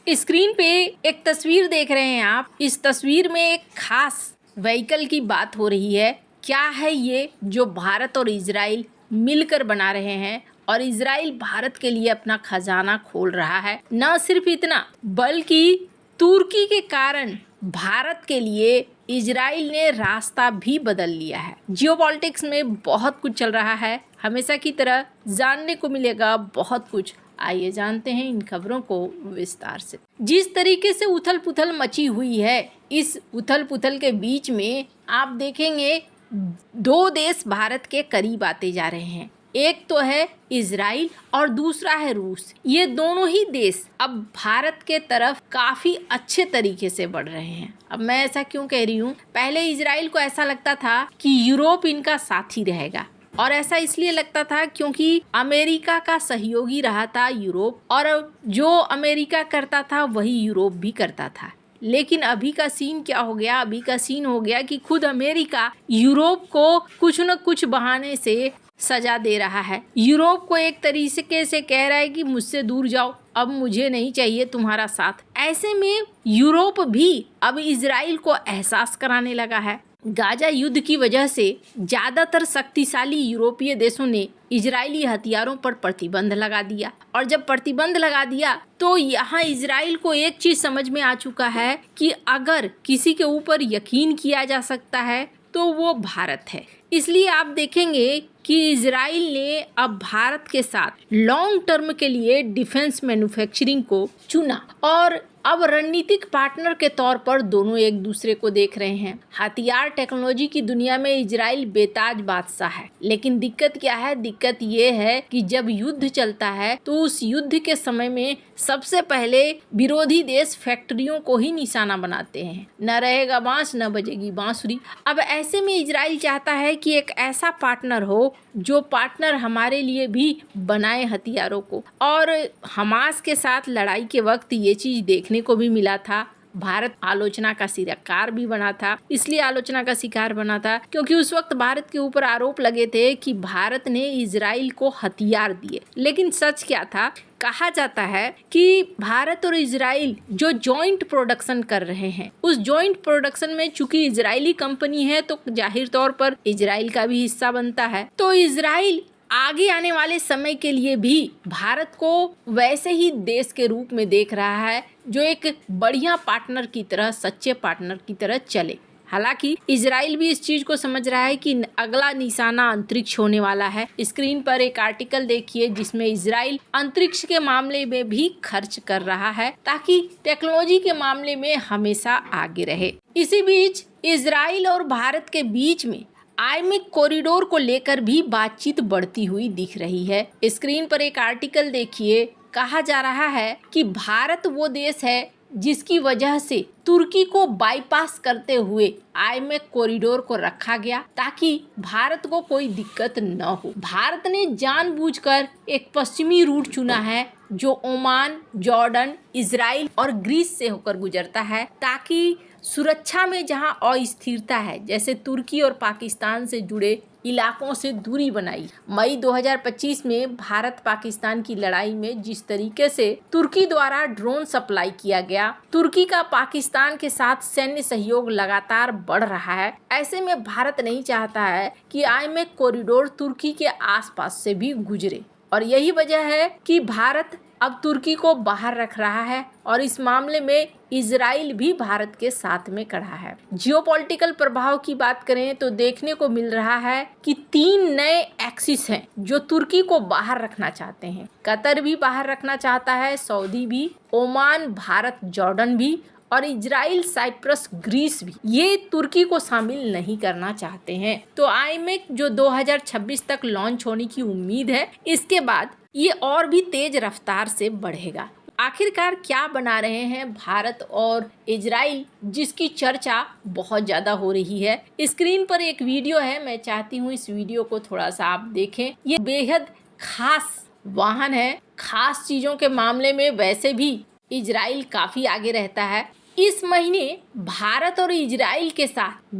Screen पे एक तस्वीर देख रहे हैं आप। इस तस्वीर में एक खास व्हीकल की बात हो रही है। क्या है ये जो भारत और इजराइल मिलकर बना रहे हैं और इजराइल भारत के लिए अपना खजाना खोल रहा है। न सिर्फ इतना बल्कि तुर्की के कारण भारत के लिए इजराइल ने रास्ता भी बदल लिया है। जियोपॉलिटिक्स में बहुत कुछ चल रहा है, हमेशा की तरह जानने को मिलेगा बहुत कुछ। आइए जानते हैं इन खबरों को विस्तार से। जिस तरीके से उथल पुथल मची हुई है, इस उथल पुथल के बीच में आप देखेंगे दो देश भारत के करीब आते जा रहे हैं। एक तो है इजराइल और दूसरा है रूस। ये दोनों ही देश अब भारत के तरफ काफी अच्छे तरीके से बढ़ रहे हैं। अब मैं ऐसा क्यों कह रही हूँ, पहले इजराइल को ऐसा लगता था कि यूरोप इनका साथी रहेगा, और ऐसा इसलिए लगता था क्योंकि अमेरिका का सहयोगी रहा था यूरोप, और जो अमेरिका करता था वही यूरोप भी करता था। लेकिन अभी का सीन क्या हो गया, अभी का सीन हो गया कि खुद अमेरिका यूरोप को कुछ न कुछ बहाने से सजा दे रहा है। यूरोप को एक तरीके से कह रहा है कि मुझसे दूर जाओ, अब मुझे नहीं चाहिए तुम्हारा साथ। ऐसे में यूरोप भी अब इजराइल को एहसास कराने लगा है। गाजा युद्ध की वजह से ज्यादातर शक्तिशाली यूरोपीय देशों ने इजरायली हथियारों पर प्रतिबंध लगा दिया, और जब प्रतिबंध लगा दिया तो यहाँ इजराइल को एक चीज समझ में आ चुका है कि अगर किसी के ऊपर यकीन किया जा सकता है तो वो भारत है। इसलिए आप देखेंगे कि इजराइल ने अब भारत के साथ लॉन्ग टर्म के लिए डिफेंस मैन्युफैक्चरिंग को चुना, और अब रणनीतिक पार्टनर के तौर पर दोनों एक दूसरे को देख रहे हैं। हथियार टेक्नोलॉजी की दुनिया में इजराइल बेताज बादशाह है, लेकिन दिक्कत क्या है, दिक्कत ये है कि जब युद्ध चलता है तो उस युद्ध के समय में सबसे पहले विरोधी देश फैक्ट्रियों को ही निशाना बनाते हैं। न रहेगा बांस न बजेगी बांसुरी। अब ऐसे में इजराइल चाहता है कि एक ऐसा पार्टनर हो जो पार्टनर हमारे लिए भी बनाए हथियारों को, और हमास के साथ लड़ाई के वक्त ये चीज देखने को भी मिला था। भारत आलोचना का शिकार भी बना था। इसलिए आलोचना का शिकार बना था क्योंकि उस वक्त भारत के ऊपर आरोप लगे थे कि भारत ने इजराइल को हथियार दिए। लेकिन सच क्या था, कहा जाता है कि भारत और इजराइल जो जॉइंट प्रोडक्शन कर रहे हैं, उस जॉइंट प्रोडक्शन में चूंकि इजरायली कंपनी है तो जाहिर तौर पर इजराइल का भी हिस्सा बनता है। तो इजराइल आगे आने वाले समय के लिए भी भारत को वैसे ही देश के रूप में देख रहा है जो एक बढ़िया पार्टनर की तरह, सच्चे पार्टनर की तरह चले। हालांकि इजराइल भी इस चीज को समझ रहा है कि अगला निशाना अंतरिक्ष होने वाला है। स्क्रीन पर एक आर्टिकल देखिए जिसमें इजराइल अंतरिक्ष के मामले में भी खर्च कर रहा है ताकि टेक्नोलॉजी के मामले में हमेशा आगे रहे। इसी बीच इजराइल और भारत के बीच में आइमेक कॉरिडोर को लेकर भी बातचीत बढ़ती हुई दिख रही है। स्क्रीन पर एक आर्टिकल देखिए, कहा जा रहा है कि भारत वो देश है जिसकी वजह से तुर्की को बाईपास करते हुए आइमेक कॉरिडोर को रखा गया ताकि भारत को कोई दिक्कत न हो। भारत ने जानबूझकर एक पश्चिमी रूट चुना है जो ओमान, जॉर्डन, इजराइल और ग्रीस से होकर गुजरता है ताकि सुरक्षा में जहां अस्थिरता है, जैसे तुर्की और पाकिस्तान से जुड़े इलाकों से दूरी बनाई। मई 2025 में भारत पाकिस्तान की लड़ाई में जिस तरीके से तुर्की द्वारा ड्रोन सप्लाई किया गया, तुर्की का पाकिस्तान के साथ सैन्य सहयोग लगातार बढ़ रहा है। ऐसे में भारत नहीं चाहता है कि आइमेक कॉरिडोर तुर्की के आसपास से भी गुजरे, और यही वजह है कि भारत अब तुर्की को बाहर रख रहा है, और इस मामले में इजराइल भी भारत के साथ में खड़ा है। जियोपॉलिटिकल प्रभाव की बात करें तो देखने को मिल रहा है कि 3 नए एक्सिस हैं जो तुर्की को बाहर रखना चाहते हैं। कतर भी बाहर रखना चाहता है, सऊदी भी, ओमान, भारत, जॉर्डन भी, और इजराइल, साइप्रस, ग्रीस भी ये तुर्की को शामिल नहीं करना चाहते हैं। तो आइमेक जो 2026 तक लॉन्च होने की उम्मीद है, इसके बाद ये और भी तेज रफ्तार से बढ़ेगा। आखिरकार क्या बना रहे हैं भारत और इजराइल, जिसकी चर्चा बहुत ज्यादा हो रही है। स्क्रीन पर एक वीडियो है, मैं चाहती हूँ इस वीडियो को थोड़ा सा आप देखें। ये बेहद खास वाहन है। खास चीजों के मामले में वैसे भी इजराइल काफी आगे रहता है। इस महीने भारत और इजराइल के साथ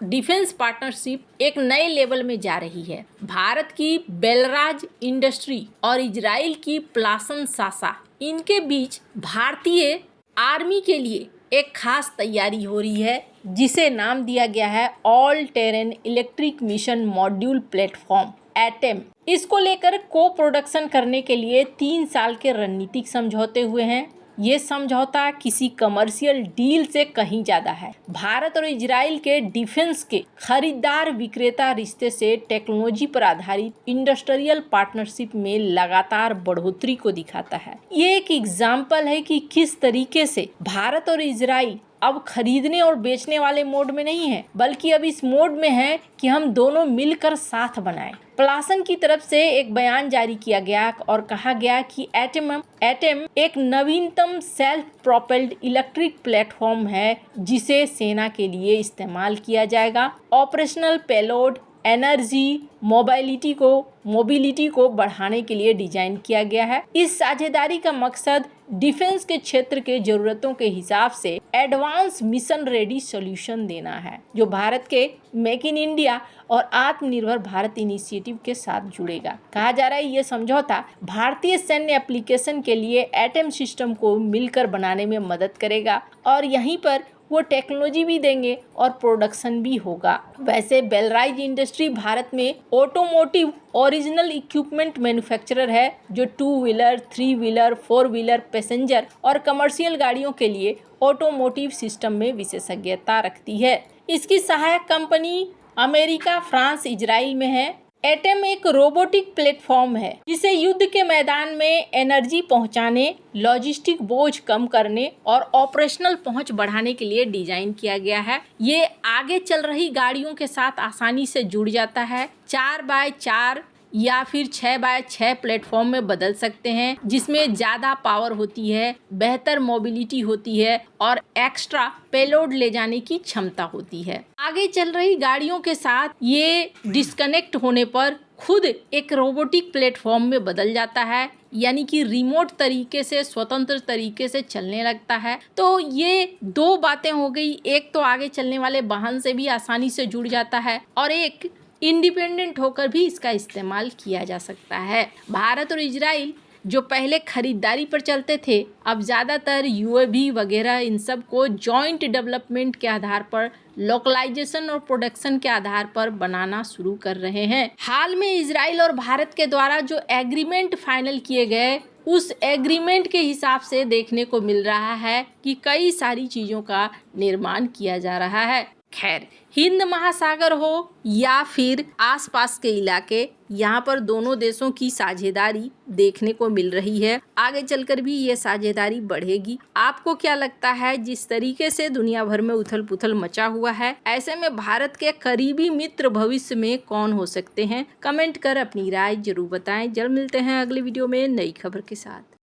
डिफेंस पार्टनरशिप एक नए लेवल में जा रही है। भारत की बेलराज इंडस्ट्री और इजराइल की प्लासन सासा इनके बीच भारतीय आर्मी के लिए एक खास तैयारी हो रही है जिसे नाम दिया गया है all terrain electric mission module platform atom. इसको लेकर को प्रोडक्शन करने के लिए 3 साल के रणनीतिक समझौते हुए हैं। ये समझौता किसी कमर्शियल डील से कहीं ज़्यादा है। भारत और इजराइल के डिफेंस के खरीदार विक्रेता रिश्ते से टेक्नोलॉजी पर आधारित इंडस्ट्रियल पार्टनरशिप में लगातार बढ़ोतरी को दिखाता है। ये एक एग्जाम्पल है कि किस तरीके से भारत और इजराइल अब खरीदने और बेचने वाले मोड में नहीं है, बल्कि अब इस मोड में है कि हम दोनों मिलकर साथ बनाएं। प्लासन की तरफ से एक बयान जारी किया गया और कहा गया कि एटम एक नवीनतम सेल्फ प्रोपेल्ड इलेक्ट्रिक प्लेटफॉर्म है जिसे सेना के लिए इस्तेमाल किया जाएगा। ऑपरेशनल पेलोड एनर्जी मोबिलिटी को बढ़ाने के लिए डिजाइन किया गया है। इस साझेदारी का मकसद डिफेंस के क्षेत्र के जरूरतों के हिसाब से एडवांस मिशन रेडी सॉल्यूशन देना है, जो भारत के मेक इन इंडिया और आत्मनिर्भर भारत इनिशिएटिव के साथ जुड़ेगा। कहा जा रहा है ये समझौता भारतीय सैन्य एप्लीकेशन के लिए एटम सिस्टम को मिलकर बनाने में मदद करेगा और यहीं पर वो टेक्नोलॉजी भी देंगे और प्रोडक्शन भी होगा। वैसे बेलराइज इंडस्ट्री भारत में ऑटोमोटिव ओरिजिनल इक्विपमेंट मैन्युफैक्चरर है, जो 2 व्हीलर, 3 व्हीलर, 4 व्हीलर, पैसेंजर और कमर्शियल गाड़ियों के लिए ऑटोमोटिव सिस्टम में विशेषज्ञता रखती है। इसकी सहायक कंपनी अमेरिका, फ्रांस, इजराइल में है। एटम एक रोबोटिक प्लेटफॉर्म है जिसे युद्ध के मैदान में एनर्जी पहुंचाने, लॉजिस्टिक बोझ कम करने और ऑपरेशनल पहुंच बढ़ाने के लिए डिजाइन किया गया है। ये आगे चल रही गाड़ियों के साथ आसानी से जुड़ जाता है। 4x4 या फिर 6x6 प्लेटफॉर्म में बदल सकते हैं, जिसमें ज़्यादा पावर होती है, बेहतर मोबिलिटी होती है और एक्स्ट्रा पेलोड ले जाने की क्षमता होती है। आगे चल रही गाड़ियों के साथ ये डिस्कनेक्ट होने पर खुद एक रोबोटिक प्लेटफॉर्म में बदल जाता है, यानी कि रिमोट तरीके से, स्वतंत्र तरीके से चलने लगता है। तो ये 2 बातें हो गई, एक तो आगे चलने वाले वाहन से भी आसानी से जुड़ जाता है और एक इंडिपेंडेंट होकर भी इसका इस्तेमाल किया जा सकता है। भारत और इजराइल जो पहले खरीदारी पर चलते थे, अब ज़्यादातर यूएवी वगैरह इन सब को जॉइंट डेवलपमेंट के आधार पर, लोकलाइजेशन और प्रोडक्शन के आधार पर बनाना शुरू कर रहे हैं। हाल में इजराइल और भारत के द्वारा जो एग्रीमेंट फाइनल किए गए, उस एग्रीमेंट के हिसाब से देखने को मिल रहा है कि कई सारी चीज़ों का निर्माण किया जा रहा है। खैर, हिंद महासागर हो या फिर आसपास के इलाके, यहाँ पर दोनों देशों की साझेदारी देखने को मिल रही है। आगे चलकर भी ये साझेदारी बढ़ेगी। आपको क्या लगता है, जिस तरीके से दुनिया भर में उथल पुथल मचा हुआ है, ऐसे में भारत के करीबी मित्र भविष्य में कौन हो सकते हैं? कमेंट कर अपनी राय जरूर बताएं। जल्द मिलते हैं अगले वीडियो में नई खबर के साथ।